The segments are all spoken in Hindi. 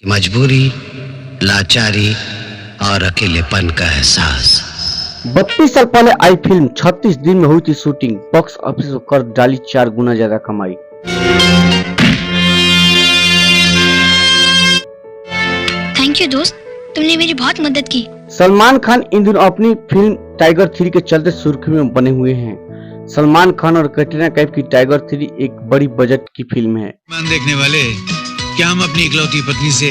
मजबूरी, लाचारी और अकेलेपन का एहसास। 32 साल पहले आई फिल्म 36 दिन में हुई थी शूटिंग, बॉक्स ऑफिस को कर डाली 4 गुना ज्यादा कमाई। थैंक यू दोस्त, तुमने मेरी बहुत मदद की। सलमान खान इन दिनों अपनी फिल्म टाइगर 3 के चलते सुर्खी में बने हुए हैं। सलमान खान और कैटरीना कैफ की टाइगर 3 एक बड़ी बजट की फिल्म है। देखने वाले, क्या हम अपनी इकलौती पत्नी से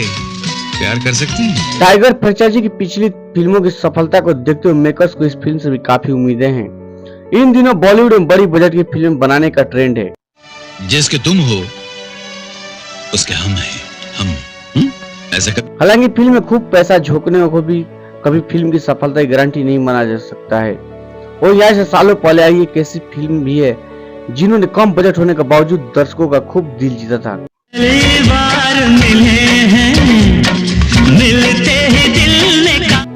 प्यार कर सकते हैं? टाइगर फ्रेंचाइजी की पिछली फिल्मों की सफलता को देखते हुए मेकर्स को इस फिल्म से भी काफी उम्मीदें हैं। इन दिनों बॉलीवुड में बड़ी बजट की फिल्म बनाने का ट्रेंड है। जिसके तुम हो उसके हम हैं, हम ऐसा कर। हालांकि फिल्म में खूब पैसा झोंकने को भी कभी फिल्म की सफलता की गारंटी नहीं माना जा सकता है। और यहाँ से सालों पहले आई एक ऐसी फिल्म भी है जिन्होंने कम बजट होने के बावजूद दर्शकों का खूब दिल जीता था।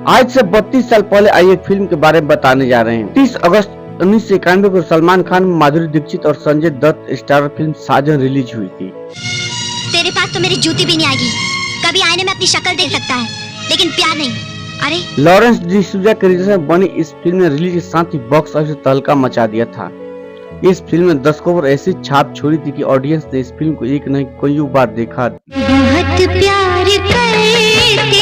आज से 32 साल पहले आई एक फिल्म के बारे में बताने जा रहे हैं। 30 अगस्त 1991 को सलमान खान, माधुरी दीक्षित और संजय दत्त स्टारर फिल्म साजन रिलीज हुई थी। तेरे पास तो मेरी जूती भी नहीं आएगी। कभी आईने में अपनी शक्ल देख सकता है, लेकिन प्यार नहीं। अरे लॉरेंस डिसूजा के रिलीज में बनी इस फिल्म ने रिलीज के साथ ही बॉक्स ऑफिस तहलका मचा दिया था। इस फिल्म में दर्शकों पर ऐसी छाप छोड़ी थी कि ऑडियंस ने इस फिल्म को एक नहीं कई बार देखा। बहुत प्यार करते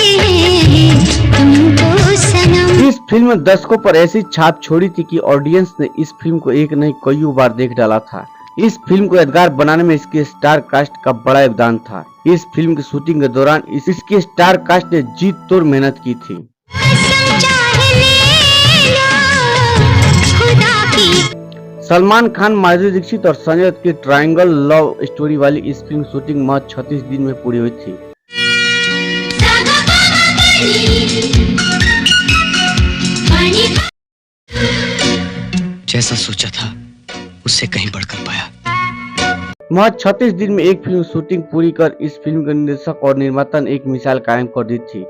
हैं तुमको सनम। इस फिल्म में दर्शकों पर ऐसी छाप छोड़ी थी कि ऑडियंस ने इस फिल्म को एक नहीं कई बार देख डाला था। इस फिल्म को यादगार बनाने में इसके स्टार कास्ट का बड़ा योगदान था। इस फिल्म की शूटिंग के दौरान इसके स्टार कास्ट ने जीत तोड़ मेहनत की थी। सलमान खान, माधुरी दीक्षित और संजय दत्त की ट्रायंगल लव स्टोरी वाली इस फिल्म शूटिंग महज 36 दिन में पूरी हुई थी। जैसा सोचा था उससे कहीं बढ़कर पाया। महज 36 दिन में एक फिल्म शूटिंग पूरी कर इस फिल्म के निर्देशक और निर्माता ने एक मिसाल कायम कर दी थी।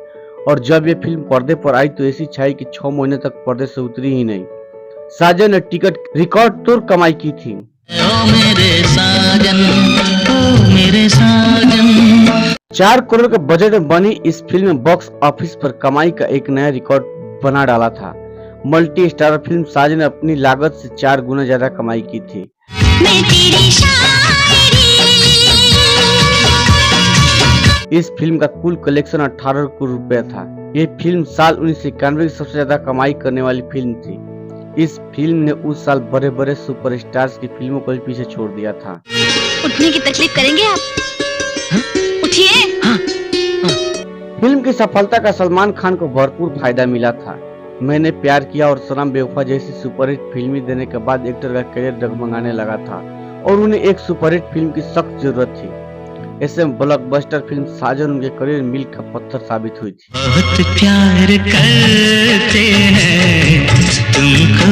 और जब ये फिल्म पर्दे पर आई तो ऐसी छाई कि 6 महीने तक पर्दे से उतरी ही नहीं। साजन ने टिकट रिकॉर्ड तोड़ कमाई की थी। ओ मेरे साजन, ओ मेरे साजन। 4 करोड़ के बजट में बनी इस फिल्म में बॉक्स ऑफिस पर कमाई का एक नया रिकॉर्ड बना डाला था। मल्टी स्टार फिल्म साजन ने अपनी लागत से 4 गुना ज्यादा कमाई की थी। इस फिल्म का कुल कलेक्शन 18 करोड़ रुपया था। ये फिल्म साल 1991 की सबसे ज्यादा कमाई करने वाली फिल्म थी। इस फिल्म ने उस साल बड़े बड़े सुपरस्टार्स की फिल्मों को भी पीछे छोड़ दिया था। उठने की तकलीफ करेंगे आप? उठिए। फिल्म की सफलता का सलमान खान को भरपूर फायदा मिला था। मैंने प्यार किया और सनम बेवफा जैसी सुपरहिट फिल्में देने के बाद एक्टर का करियर डगमगाने लगा था और उन्हें एक सुपरहिट फिल्म की सख्त जरूरत थी। ऐसे में ब्लॉकबस्टर फिल्म साजन उनके करियर में मील का पत्थर साबित हुई थी। बहुत प्यार करते हैं तुमको।